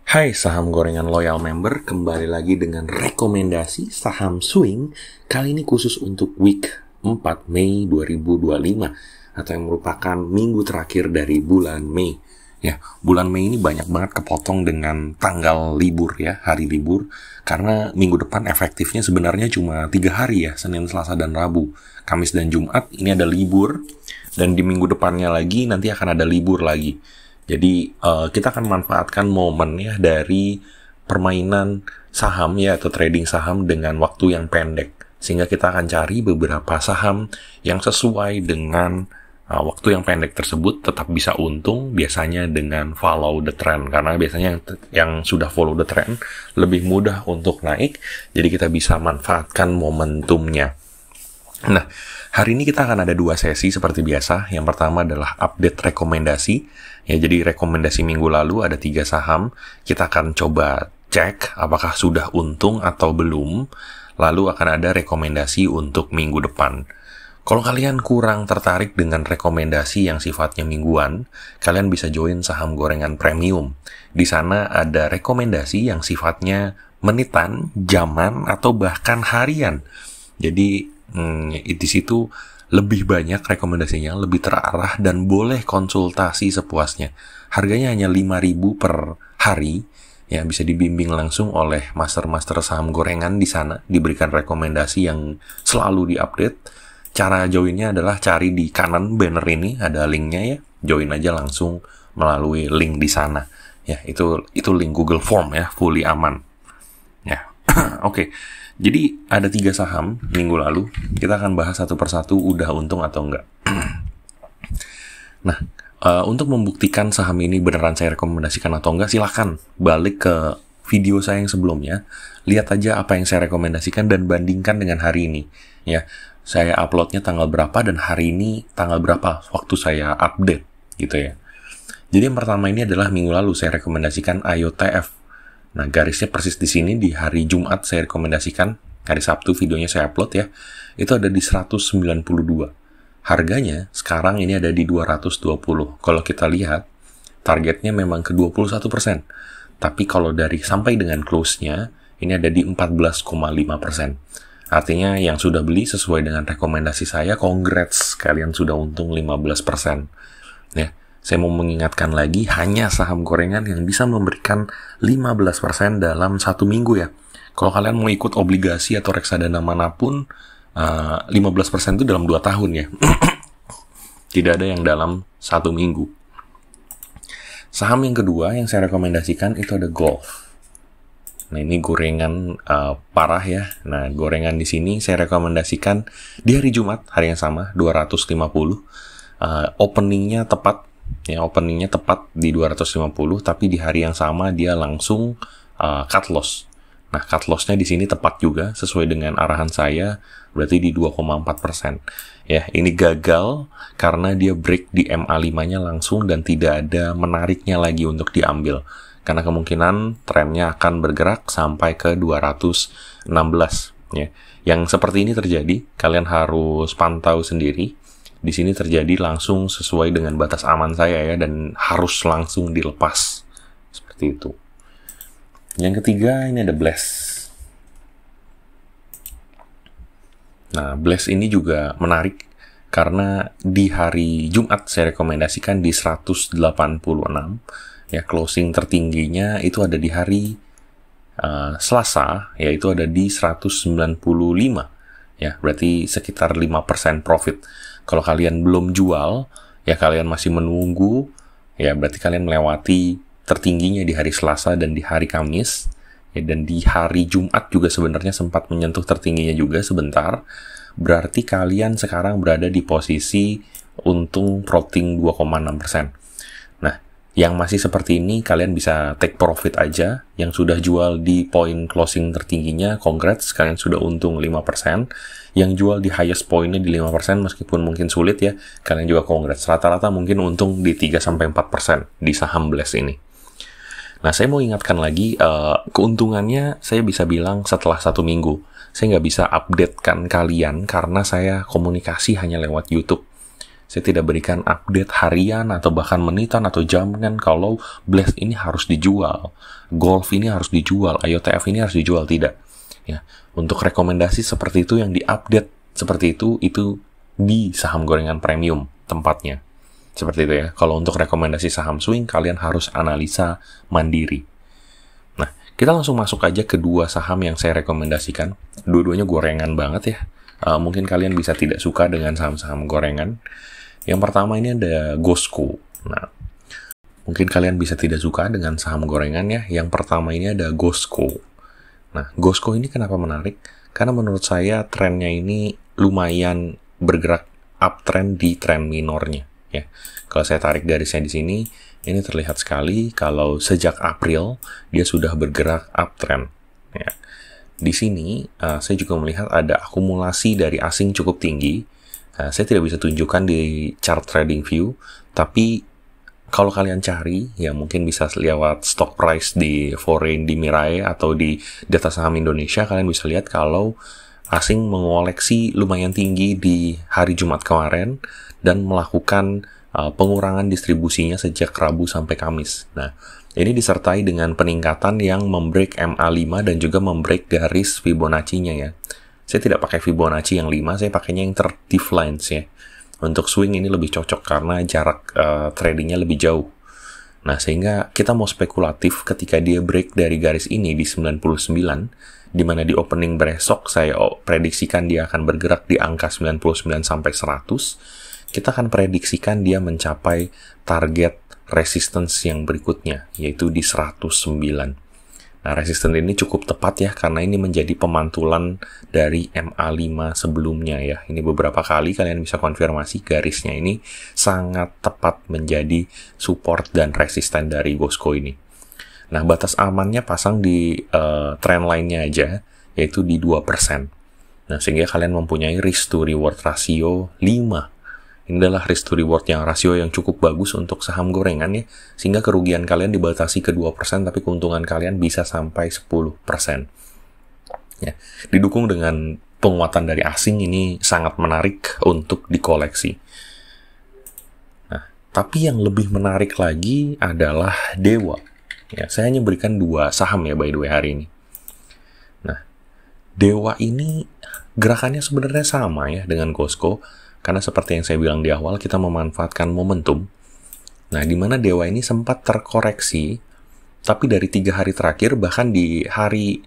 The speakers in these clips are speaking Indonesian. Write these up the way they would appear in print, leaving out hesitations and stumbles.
Hai saham gorengan loyal member, kembali lagi dengan rekomendasi saham swing. Kali ini khusus untuk week 4 Mei 2025 atau yang merupakan minggu terakhir dari bulan Mei. Ya, bulan Mei ini banyak banget kepotong dengan tanggal libur ya, hari libur. Karena minggu depan efektifnya sebenarnya cuma 3 hari ya, Senin, Selasa, dan Rabu. Kamis dan Jumat ini ada libur, dan di minggu depannya lagi nanti akan ada libur lagi. Jadi kita akan manfaatkan momen ya dari permainan saham ya atau trading saham dengan waktu yang pendek. Sehingga kita akan cari beberapa saham yang sesuai dengan waktu yang pendek tersebut tetap bisa untung, biasanya dengan follow the trend. Karena biasanya yang sudah follow the trend lebih mudah untuk naik, jadi kita bisa manfaatkan momentumnya. Nah, hari ini kita akan ada 2 sesi seperti biasa. Yang pertama adalah update rekomendasi. Ya, jadi rekomendasi minggu lalu ada 3 saham. Kita akan coba cek apakah sudah untung atau belum. Lalu akan ada rekomendasi untuk minggu depan. Kalau kalian kurang tertarik dengan rekomendasi yang sifatnya mingguan, kalian bisa join saham gorengan premium. Di sana ada rekomendasi yang sifatnya menitan, jaman, atau bahkan harian. Jadi di situ lebih banyak rekomendasinya, lebih terarah, dan boleh konsultasi sepuasnya. Harganya hanya 5.000 per hari, ya bisa dibimbing langsung oleh master-master saham gorengan di sana, diberikan rekomendasi yang selalu diupdate. Cara joinnya adalah cari di kanan banner ini, ada linknya ya, join aja langsung melalui link di sana. Ya, itu link Google Form ya, fully aman. Ya, oke. Jadi ada 3 saham minggu lalu, kita akan bahas satu persatu udah untung atau enggak. Nah, untuk membuktikan saham ini beneran saya rekomendasikan atau enggak, silahkan balik ke video saya yang sebelumnya, lihat aja apa yang saya rekomendasikan dan bandingkan dengan hari ini. Ya, saya uploadnya tanggal berapa dan hari ini tanggal berapa waktu saya update gitu ya. Jadi yang pertama ini adalah minggu lalu saya rekomendasikan IOTF. Nah, garisnya persis di sini di hari Jumat saya rekomendasikan, hari Sabtu videonya saya upload ya. Itu ada di 192. Harganya sekarang ini ada di 220. Kalau kita lihat, targetnya memang ke 21%. Tapi kalau dari sampai dengan close-nya, ini ada di 14,5%. Artinya yang sudah beli sesuai dengan rekomendasi saya, congrats, kalian sudah untung 15%. Ya. Saya mau mengingatkan lagi, hanya saham gorengan yang bisa memberikan 15% dalam 1 minggu ya. Kalau kalian mau ikut obligasi atau reksadana manapun, 15% itu dalam 2 tahun ya. Tidak ada yang dalam 1 minggu. Saham yang kedua yang saya rekomendasikan itu ada Golf. Nah, ini gorengan parah ya. Nah, gorengan di sini saya rekomendasikan di hari Jumat, hari yang sama, 250. Openingnya tepat. Ya, openingnya tepat di 250, tapi di hari yang sama dia langsung cut loss. Nah, cut loss-nya di sini tepat juga, sesuai dengan arahan saya, berarti di 2,4%. Ya, ini gagal karena dia break di MA5-nya langsung dan tidak ada menariknya lagi untuk diambil. Karena kemungkinan trennya akan bergerak sampai ke 216. Ya. Yang seperti ini terjadi, kalian harus pantau sendiri. Di sini terjadi langsung sesuai dengan batas aman saya ya, dan harus langsung dilepas. Seperti itu. Yang ketiga ini ada Bless. Nah, Bless ini juga menarik karena di hari Jumat saya rekomendasikan di 186. Ya, closing tertingginya itu ada di hari Selasa, yaitu ada di 195. Ya, berarti sekitar 5% profit. Kalau kalian belum jual, ya kalian masih menunggu, ya berarti kalian melewati tertingginya di hari Selasa dan di hari Kamis, ya, dan di hari Jumat juga sebenarnya sempat menyentuh tertingginya juga sebentar. Berarti kalian sekarang berada di posisi untung floating 2,6%. Nah, yang masih seperti ini kalian bisa take profit aja. Yang sudah jual di poin closing tertingginya, congrats, kalian sudah untung 5%. Yang jual di highest pointnya di 5%, meskipun mungkin sulit ya, kalian juga congrats. Rata-rata mungkin untung di 3-4% di saham Bless ini. Nah, saya mau ingatkan lagi, keuntungannya saya bisa bilang setelah 1 minggu. Saya nggak bisa updatekan kalian karena saya komunikasi hanya lewat YouTube. Saya tidak berikan update harian atau bahkan menitan atau jaminan kalau Blast ini harus dijual, Golf ini harus dijual, IOTF ini harus dijual, tidak. Ya, untuk rekomendasi seperti itu yang diupdate seperti itu di saham gorengan premium tempatnya. Seperti itu ya. Kalau untuk rekomendasi saham swing, kalian harus analisa mandiri. Nah, kita langsung masuk aja ke dua saham yang saya rekomendasikan. Dua-duanya gorengan banget ya. Mungkin kalian bisa tidak suka dengan saham-saham gorengan. Yang pertama ini ada Gosco. Nah, mungkin kalian bisa tidak suka dengan saham gorengan ya. Yang pertama ini ada Gosco. Nah, Gosco ini kenapa menarik? Karena menurut saya trennya ini lumayan bergerak uptrend di tren minornya. Ya, kalau saya tarik garisnya di sini, ini terlihat sekali kalau sejak April dia sudah bergerak uptrend. Ya. Di sini saya juga melihat ada akumulasi dari asing cukup tinggi. Saya tidak bisa tunjukkan di chart trading view, tapi kalau kalian cari, ya mungkin bisa lewat stock price di foreign, di Mirai, atau di data saham Indonesia, kalian bisa lihat kalau asing mengoleksi lumayan tinggi di hari Jumat kemarin dan melakukan pengurangan distribusinya sejak Rabu sampai Kamis. Nah, ini disertai dengan peningkatan yang membreak MA5 dan juga membreak garis Fibonacci-nya ya. Saya tidak pakai Fibonacci yang 5, saya pakainya yang 30 lines ya. Untuk swing ini lebih cocok karena jarak tradingnya lebih jauh. Nah, sehingga kita mau spekulatif ketika dia break dari garis ini di 99, di mana di opening besok saya prediksikan dia akan bergerak di angka 99 sampai 100, kita akan prediksikan dia mencapai target resistance yang berikutnya, yaitu di 109. Nah, resisten ini cukup tepat ya, karena ini menjadi pemantulan dari MA5 sebelumnya ya. Ini beberapa kali kalian bisa konfirmasi garisnya ini sangat tepat menjadi support dan resisten dari Gosco ini. Nah, batas amannya pasang di trend line-nya aja, yaitu di 2%. Nah, sehingga kalian mempunyai risk to reward ratio 5. Ini adalah risk to reward yang rasio yang cukup bagus untuk saham gorengan ya, sehingga kerugian kalian dibatasi ke 2%, tapi keuntungan kalian bisa sampai 10%. Ya, didukung dengan penguatan dari asing, ini sangat menarik untuk dikoleksi. Nah, tapi yang lebih menarik lagi adalah Dewa. Ya, saya hanya berikan 2 saham ya by the way hari ini. Nah, Dewa ini gerakannya sebenarnya sama ya dengan Gosco. Karena seperti yang saya bilang di awal, kita memanfaatkan momentum. Nah, di mana Dewa ini sempat terkoreksi, tapi dari 3 hari terakhir, bahkan di hari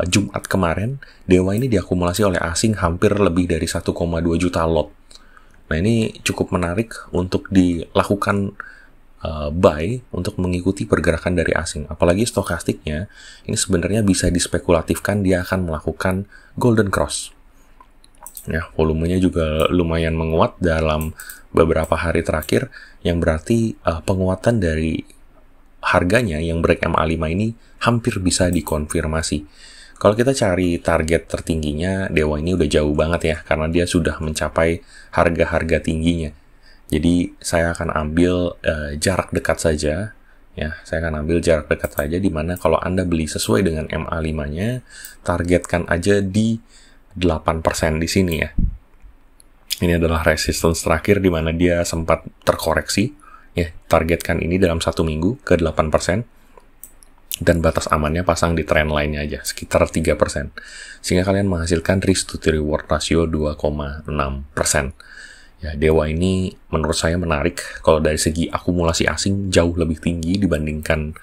Jumat kemarin, Dewa ini diakumulasi oleh asing hampir lebih dari 1,2 juta lot. Nah, ini cukup menarik untuk dilakukan buy untuk mengikuti pergerakan dari asing. Apalagi stokastiknya, ini sebenarnya bisa dispekulatifkan dia akan melakukan golden cross. Ya, volumenya juga lumayan menguat dalam beberapa hari terakhir, yang berarti penguatan dari harganya yang break MA5 ini hampir bisa dikonfirmasi. Kalau kita cari target tertingginya, Dewa ini udah jauh banget ya, karena dia sudah mencapai harga-harga tingginya. Jadi saya akan ambil jarak dekat saja. Ya, saya akan ambil jarak dekat saja, di mana kalau Anda beli sesuai dengan MA5-nya, targetkan aja di 8% di sini ya. Ini adalah resistance terakhir di mana dia sempat terkoreksi. Ya, targetkan ini dalam 1 minggu ke 8%. Dan batas amannya pasang di trend line-nya aja, sekitar 3%. Sehingga kalian menghasilkan risk to reward ratio 2,6%. Ya, Dewa ini menurut saya menarik. Kalau dari segi akumulasi asing jauh lebih tinggi dibandingkan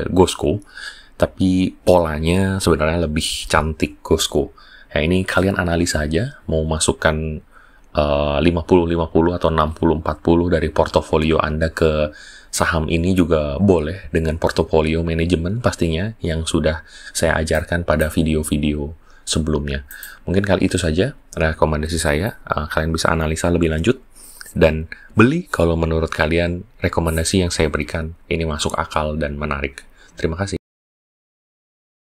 Gosco. Tapi polanya sebenarnya lebih cantik Gosco. Ya, ini kalian analisa aja, mau masukkan 50-50 atau 60-40 dari portofolio Anda ke saham ini juga boleh, dengan portofolio manajemen pastinya yang sudah saya ajarkan pada video-video sebelumnya. Mungkin kali itu saja rekomendasi saya, kalian bisa analisa lebih lanjut dan beli kalau menurut kalian rekomendasi yang saya berikan ini masuk akal dan menarik. Terima kasih.